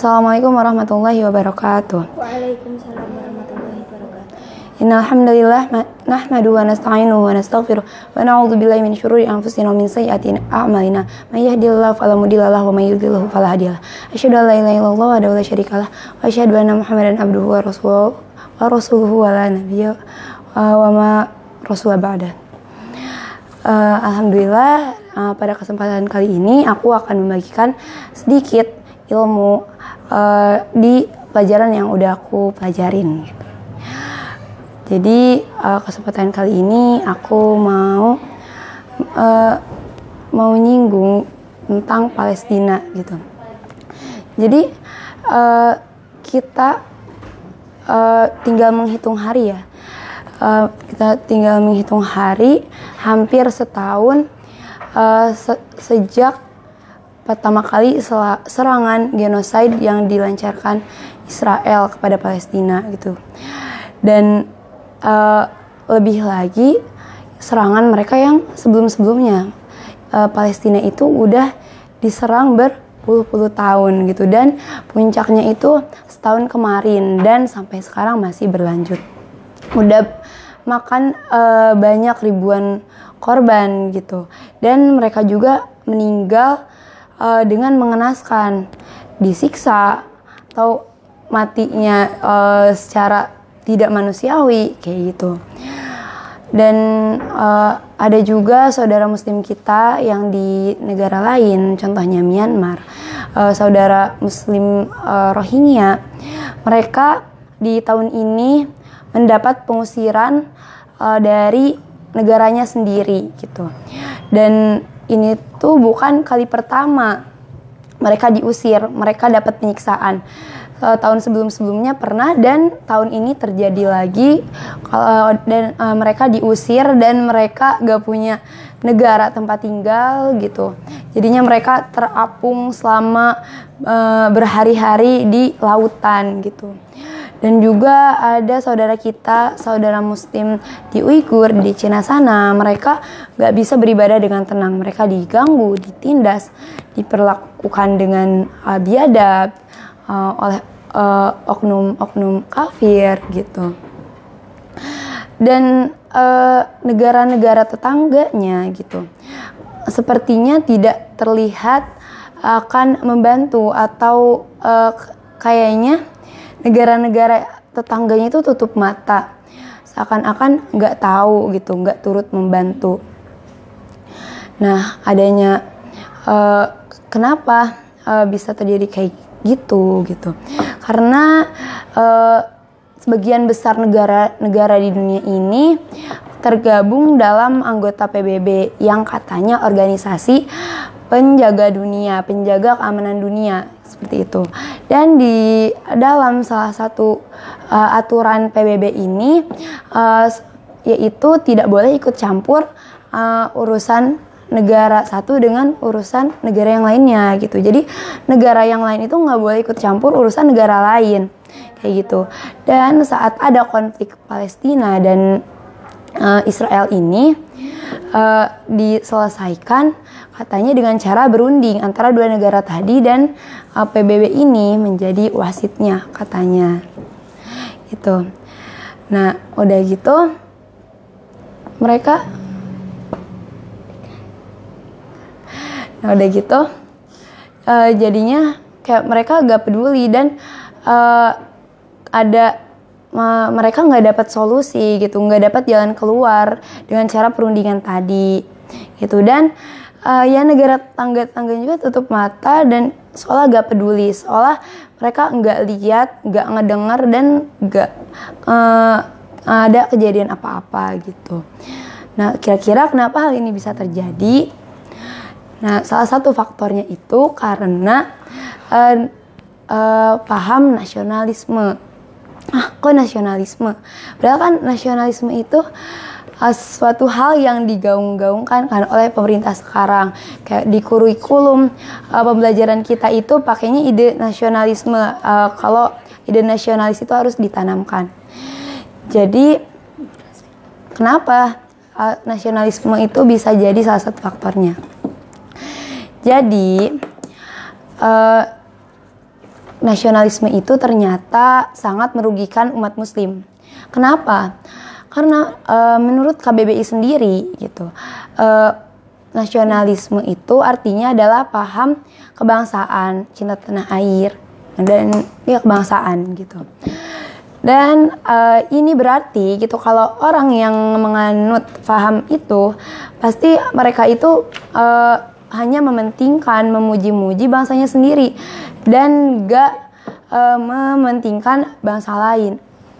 Assalamualaikum warahmatullahi wabarakatuh. Waalaikumsalam warahmatullahi wabarakatuh. Innal hamdalillah nahmaduhu wa nasta'inuhu wa nastaghfiruh wa na'udzu billahi min syururi anfusina wa min sayyiati a'malina. May yahdihillahu fala mudilla lahu wa may yudlil fala hadiya lahu. Asyhadu an la ilaha illallah wa la syarika lah wa asyhadu anna Muhammadan abduhu wa rasuluhu wa la nabiyya wa ma rasul ba'da. Alhamdulillah, pada kesempatan kali ini aku akan membagikan sedikit ilmu di pelajaran yang udah aku pelajarin gitu. Jadi kesempatan kali ini aku mau nyinggung tentang Palestina gitu. Jadi kita tinggal menghitung hari ya. Kita tinggal menghitung hari hampir setahun sejak pertama kali serangan genosid yang dilancarkan Israel kepada Palestina gitu. Dan lebih lagi serangan mereka yang sebelum-sebelumnya. Palestina itu udah diserang berpuluh-puluh tahun gitu, dan puncaknya itu setahun kemarin dan sampai sekarang masih berlanjut. Udah makan banyak ribuan korban gitu, dan mereka juga meninggal dengan mengenaskan, disiksa atau matinya secara tidak manusiawi kayak gitu. Dan ada juga saudara muslim kita yang di negara lain, contohnya Myanmar, saudara muslim Rohingya. Mereka di tahun ini mendapat pengusiran dari negaranya sendiri gitu. Dan ini tuh bukan kali pertama mereka diusir, mereka dapat penyiksaan. Tahun sebelum-sebelumnya pernah, dan tahun ini terjadi lagi. Dan mereka diusir dan mereka gak punya negara tempat tinggal gitu. Jadinya mereka terapung selama berhari-hari di lautan gitu. Dan juga ada saudara kita, saudara muslim di Uighur di Cina sana, mereka gak bisa beribadah dengan tenang. Mereka diganggu, ditindas, diperlakukan dengan biadab oleh oknum kafir gitu. Dan negara-negara tetangganya gitu sepertinya tidak terlihat akan membantu, atau kayaknya negara-negara tetangganya itu tutup mata, seakan-akan nggak tahu gitu, nggak turut membantu. Nah, adanya kenapa bisa terjadi kayak gitu. Karena sebagian besar negara di dunia ini tergabung dalam anggota PBB yang katanya organisasi penjaga dunia, penjaga keamanan dunia seperti itu. Dan di dalam salah satu aturan PBB ini yaitu tidak boleh ikut campur urusan negara satu dengan urusan negara yang lainnya gitu. Jadi negara yang lain itu nggak boleh ikut campur urusan negara lain kayak gitu. Dan saat ada konflik Palestina dan Israel ini diselesaikan katanya dengan cara berunding antara dua negara tadi, dan PBB ini menjadi wasitnya katanya gitu. Nah udah gitu jadinya kayak mereka gak peduli, dan mereka nggak dapat solusi gitu, nggak dapat jalan keluar dengan cara perundingan tadi gitu. Dan ya negara tangga-tangga juga tutup mata dan seolah gak peduli, seolah mereka nggak lihat, nggak ngedengar, dan nggak ada kejadian apa-apa gitu. Nah kira-kira kenapa hal ini bisa terjadi? Nah salah satu faktornya itu karena paham nasionalisme. Kok nasionalisme? Padahal kan nasionalisme itu suatu hal yang digaung-gaungkan kan oleh pemerintah sekarang. Kayak di kurikulum pembelajaran kita itu pakainya ide nasionalisme. Kalau ide nasionalis itu harus ditanamkan. Jadi kenapa nasionalisme itu bisa jadi salah satu faktornya? Jadi nasionalisme itu ternyata sangat merugikan umat muslim. Kenapa? Karena menurut KBBI sendiri gitu, nasionalisme itu artinya adalah paham kebangsaan, cinta tanah air, dan ya kebangsaan gitu. Dan ini berarti gitu kalau orang yang menganut paham itu pasti mereka itu hanya mementingkan memuji-muji bangsanya sendiri dan gak mementingkan bangsa lain,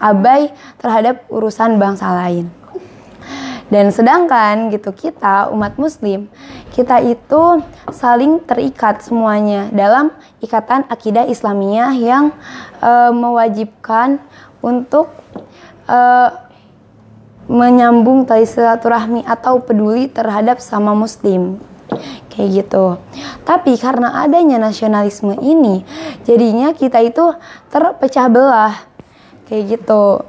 abai terhadap urusan bangsa lain. Dan sedangkan gitu kita umat muslim, kita itu saling terikat semuanya dalam ikatan akidah Islamiyah yang mewajibkan untuk menyambung tali silaturahmi atau peduli terhadap sama muslim. Kayak gitu. Tapi karena adanya nasionalisme ini, jadinya kita itu terpecah belah. Kayak gitu.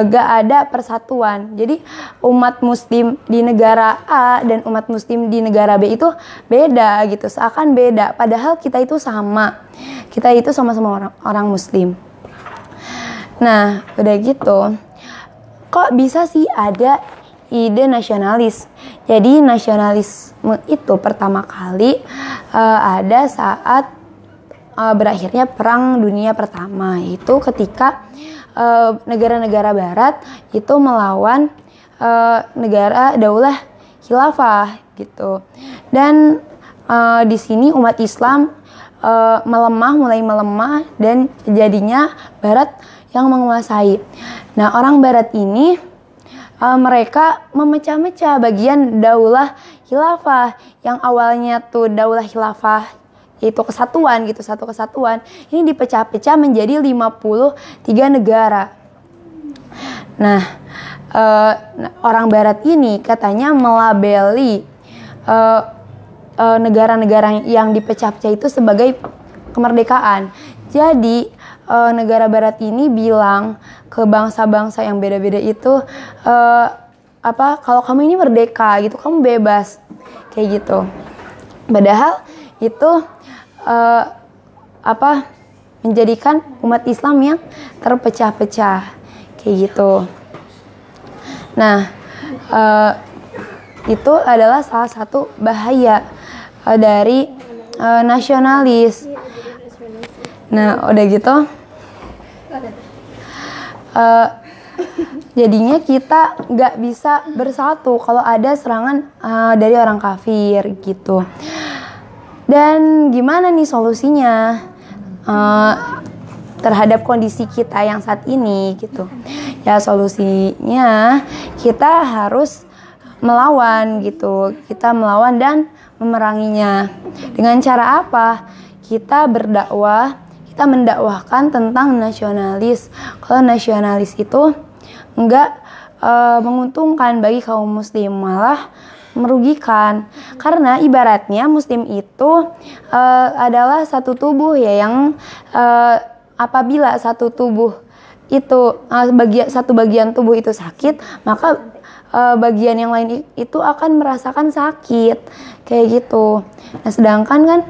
Gak ada persatuan. Jadi umat muslim di negara A dan umat muslim di negara B itu beda gitu, seakan beda, padahal kita itu sama. Kita itu sama-sama orang muslim. Nah, udah gitu, kok bisa sih ada ide nasionalis? Jadi nasionalisme itu pertama kali ada saat berakhirnya Perang Dunia Pertama. Itu ketika negara-negara Barat itu melawan negara Daulah Khilafah gitu. Dan di sini umat Islam mulai melemah dan jadinya Barat yang menguasai. Nah, orang Barat ini mereka memecah-mecah bagian Daulah Khilafah yang awalnya tuh Daulah Khilafah yaitu kesatuan gitu, satu kesatuan, ini dipecah-pecah menjadi 53 negara. Nah, orang Barat ini katanya melabeli negara-negara yang dipecah-pecah itu sebagai kemerdekaan. Jadi negara Barat ini bilang ke bangsa-bangsa yang beda-beda itu kalau kamu ini merdeka gitu, kamu bebas kayak gitu. Padahal itu menjadikan umat Islam yang terpecah-pecah kayak gitu. Nah, itu adalah salah satu bahaya dari nasionalis. Nah, udah gitu jadinya kita nggak bisa bersatu kalau ada serangan dari orang kafir gitu. Dan gimana nih solusinya terhadap kondisi kita yang saat ini gitu? Ya solusinya kita harus melawan gitu. Kita melawan dan memeranginya. Dengan cara apa? Kita berdakwah, kita mendakwahkan tentang nasionalis. Kalau nasionalis itu enggak menguntungkan bagi kaum muslim, malah merugikan. Karena ibaratnya muslim itu adalah satu tubuh ya, yang apabila satu tubuh itu satu bagian tubuh itu sakit, maka bagian yang lain itu akan merasakan sakit kayak gitu. Nah, sedangkan kan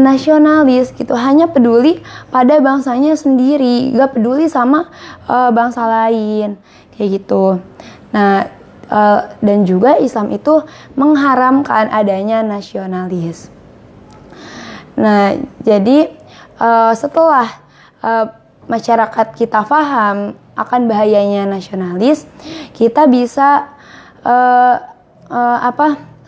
nasionalis gitu hanya peduli pada bangsanya sendiri, gak peduli sama bangsa lain kayak gitu. Nah, dan juga Islam itu mengharamkan adanya nasionalis. Nah, jadi setelah masyarakat kita paham akan bahayanya nasionalis, kita bisa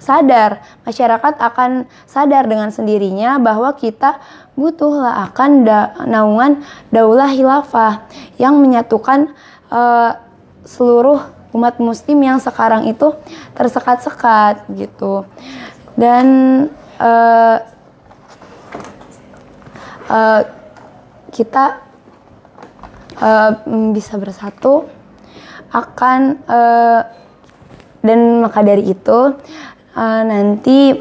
sadar, masyarakat akan sadar dengan sendirinya bahwa kita butuhlah akan naungan Daulah Khilafah yang menyatukan seluruh umat muslim yang sekarang itu tersekat-sekat gitu. Dan kita bisa bersatu akan dan maka dari itu nanti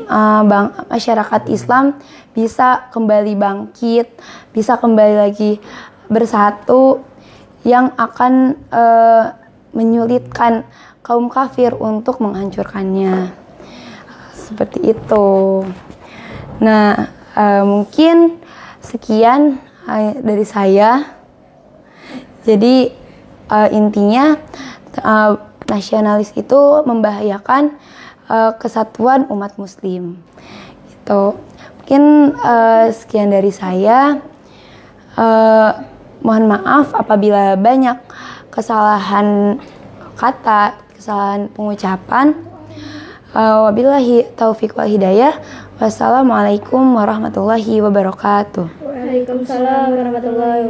masyarakat Islam bisa kembali bangkit, bisa kembali lagi bersatu yang akan menyulitkan kaum kafir untuk menghancurkannya. Seperti itu. Nah, mungkin sekian dari saya. Jadi intinya nasionalis itu membahayakan kesatuan umat muslim. Gitu. Mungkin sekian dari saya. Mohon maaf apabila banyak kesalahan kata, kesalahan pengucapan. Wabillahi taufiq wal hidayah. Wassalamualaikum warahmatullahi wabarakatuh. Waalaikumsalam warahmatullahi wabarakatuh.